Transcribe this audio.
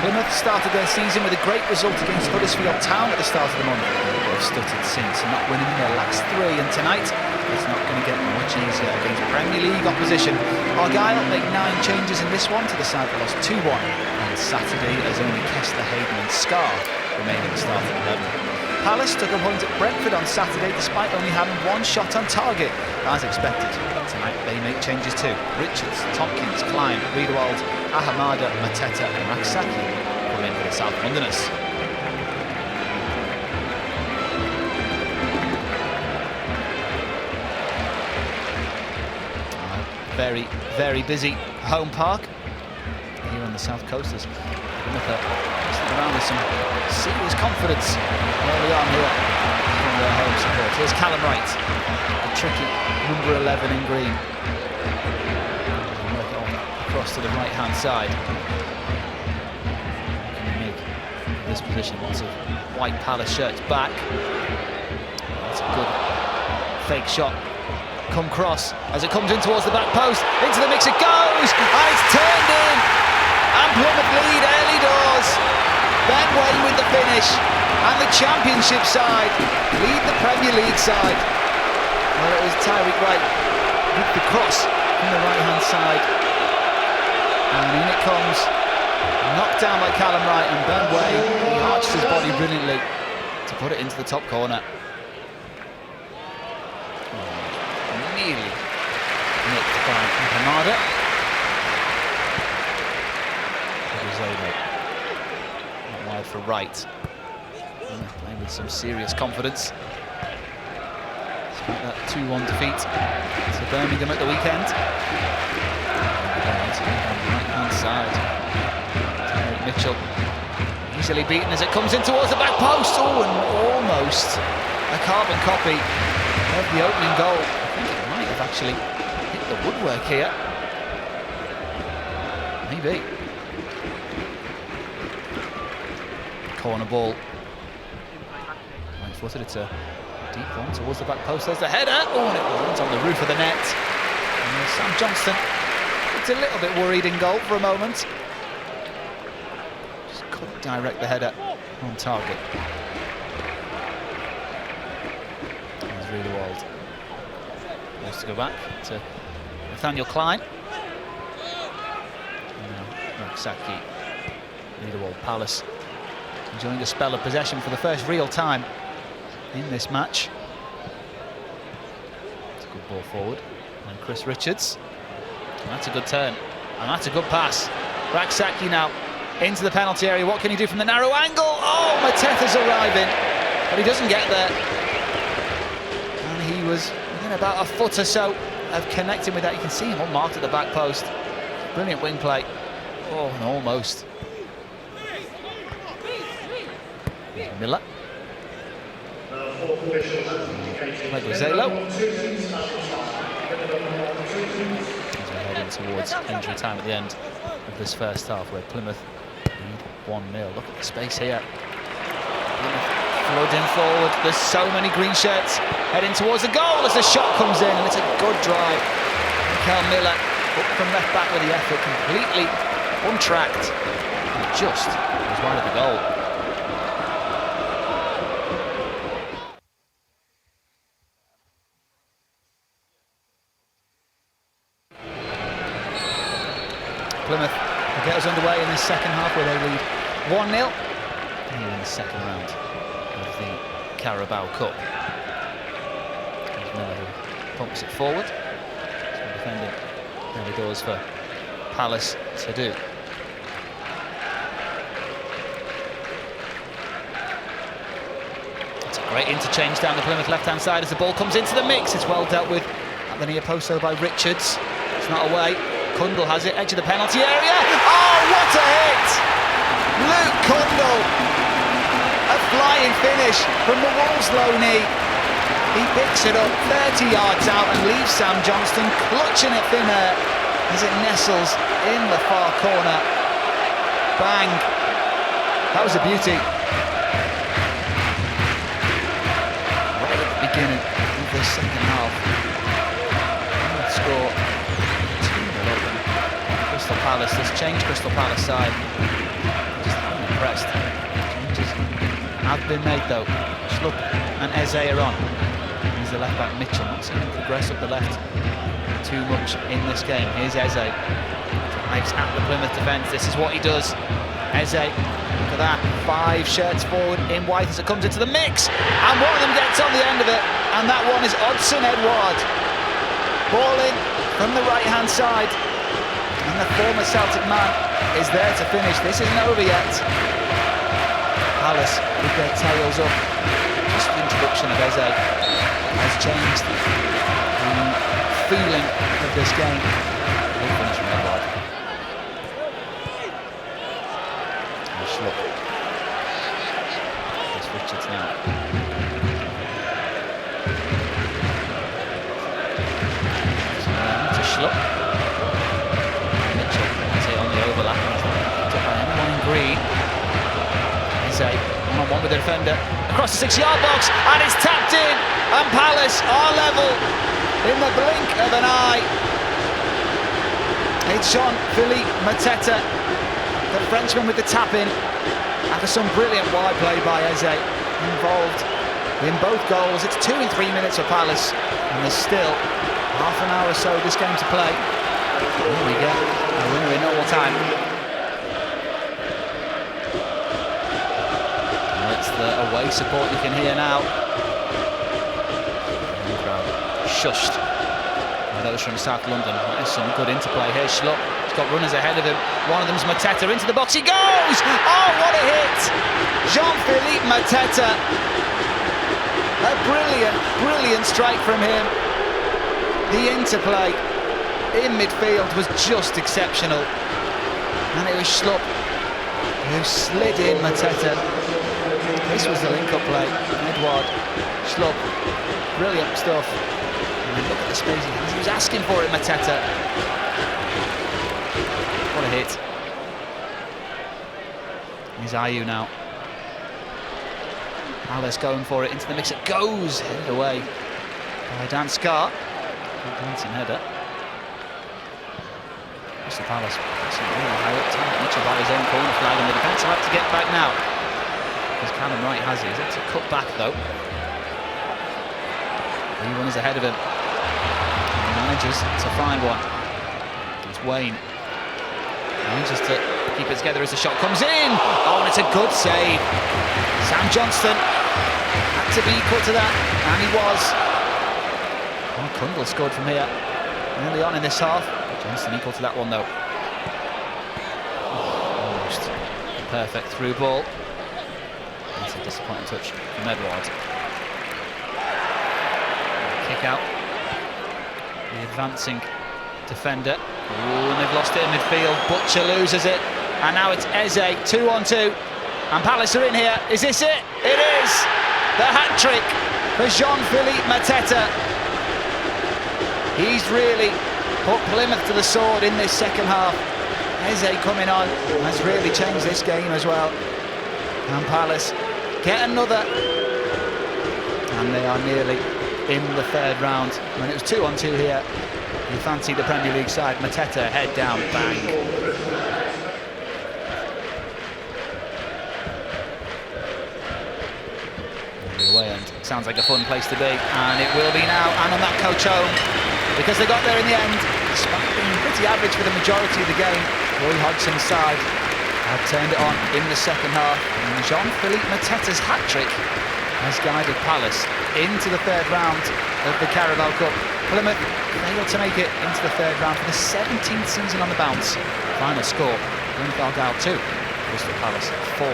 Plymouth started their season with a great result against Huddersfield Town at the start of the month. They've stuttered since, not winning in their last 3, and tonight it's not going to get much easier against Premier League opposition. Argyle made 9 changes in this one to the side that lost 2-1 on Saturday, as only Kessler, Hayden and Scar remain in the starting 11. Palace took a point at Brentford on Saturday despite only having 1 shot on target, as expected. Tonight they make changes too. Richards, Tompkins, Klein, Riedewald, Ahamada, Mateta and Raksaki come in for the South Londoners. Very, very busy home park here on the south coast. As around with some serious confidence early on here from their home support. Here's Callum Wright, the tricky number 11 in green. Work it on across to the right-hand side. Make this position lots of white Palace shirts back. That's a good fake shot. Come cross as it comes in towards the back post. Into the mix it goes, and it's turned in. And Plymouth lead early doors. Ben Way with the finish, and the Championship side lead the Premier League side. Well, it was Tyreek Wright with the cross from the right-hand side, and in it comes, knocked down by Callum Wright, and Ben Way, he arched his body brilliantly to put it into the top corner. Nearly nicked by Hamada. Not wide for Wright. Playing with some serious confidence. Despite that 2-1 defeat to Birmingham at the weekend. Right-hand side. Tyreek Mitchell easily beaten as it comes in towards the back post. Oh, and almost a carbon copy of the opening goal. I think it might have actually hit the woodwork here. Maybe. Corner ball. Right-footed, it's a deep one towards the back post. There's the header. Oh, and it lands on the roof of the net. And Sam Johnston looked a little bit worried in goal for a moment. Just couldn't direct the header on target. There's Riedewald. Wants to go back to Nathaniel Klein. And now Raksaki. Riedewald, Palace enjoying a spell of possession for the first real time in this match. It's a good ball forward. And Chris Richards. And that's a good turn. And that's a good pass. Raksaki now into the penalty area. What can he do from the narrow angle? Oh, Mateta's arriving. But he doesn't get there. And he was within about a foot or so of connecting with that. You can see him unmarked at the back post. Brilliant wing play. Oh, and almost. Miller. Zelo. As we head in towards injury time at the end of this first half, where Plymouth lead 1-0. Look at the space here. Plymouth flooding forward. There's so many green shirts heading towards the goal as the shot comes in, and it's a good drive. Mikel Miller up from left back with the effort, completely untracked. And just was wide of the goal. Plymouth will get us underway in this second half, where they lead 1-0 here in the second round of the Carabao Cup. There's Miller who pumps it forward. So defending early doors for Palace to do. It's a great interchange down the Plymouth left-hand side as the ball comes into the mix. It's well dealt with at the near post though by Richards. It's not away. Kundle has it, edge of the penalty area. Oh, what a hit! Luke Kundle. A flying finish from the Wolves loanee. He picks it up 30 yards out and leaves Sam Johnston clutching at thin air as it nestles in the far corner. Bang. That was a beauty. Right at the beginning of this second half. Score. Crystal Palace, this changed Crystal Palace side. Just pressed. Changes have been made though. Schlupp and Eze are on. Here's the left back Mitchell, not seeing him progress up the left too much in this game. Here's Eze. Drives at the Plymouth defence. This is what he does. Eze, look at that. 5 shirts forward in white as it comes into the mix. And one of them gets on the end of it. And that one is Odsonne Edouard. Ball in from the right-hand side. And the former Celtic man is there to finish. This isn't over yet. Palace with their tails up. Just the introduction of Eze has changed the feeling of this game. Big finish from Edouard. Schlupp. There's Richards now. To Schlupp. Mitchell has it on the overlap. Picked up by anyone in green. Eze one-on-one with the defender. Across the 6-yard box, and it's tapped in. And Palace are level in the blink of an eye. It's Jean-Philippe Mateta, the Frenchman with the tap-in, after some brilliant wide play by Eze, involved in both goals. It's 2 in 3 minutes for Palace, and there's still half an hour or so this game to play. Here we go, a winner in normal time. And it's the away support you can hear now. The crowd shushed by those from South London. There's some good interplay here. Schlupp. Got runners ahead of him. One of them's Mateta into the box. He goes! Oh, what a hit! Jean-Philippe Mateta. A brilliant, brilliant strike from him. The interplay in midfield was just exceptional. And it was Schlupp who slid in Mateta. This was the link-up play. Edouard, Schlupp. Brilliant stuff. And look at the space he was asking for it, Mateta. What a hit. Here's Ayew now. Palace going for it into the mix. It goes headed away by Dan Scarr. Good dancing header. Crystal Palace. Really high up time. Mitchell by his own corner flag, and the defence will have to get back now. Because Callum Wright has it. He's had to cut back though. He runs ahead of him. He manages to find one. It's Wayne. Manages to keep it together as the shot comes in. Oh, and it's a good save. Sam Johnston had to be equal to that, and he was. Oh, Kundal scored from here early on in this half. Johnston equal to that one though. Almost perfect through ball. That's a disappointing touch from Edouard. Kick out. The advancing defender. Ooh, and they've lost it in midfield. Butcher loses it, and now it's Eze 2-on-2, and Palace are in here. Is this it? It is! The hat-trick for Jean-Philippe Mateta. He's really put Plymouth to the sword in this second half. Eze coming on has really changed this game as well. And Palace get another, and they are nearly in the third round. When it was 2-on-2 here, you fancy the Premier League side. Mateta, head down, bang. The away end sounds like a fun place to be, and it will be now. And on that coach home, because they got there in the end, despite being pretty average for the majority of the game. Roy Hodgson's side have turned it on in the second half, and Jean-Philippe Mateta's hat-trick has guided Palace into the third round of the Carabao Cup. Plymouth failed to make it into the third round for the 17th season on the bounce. Final score, Plymouth Argyle 2, Crystal Palace 4.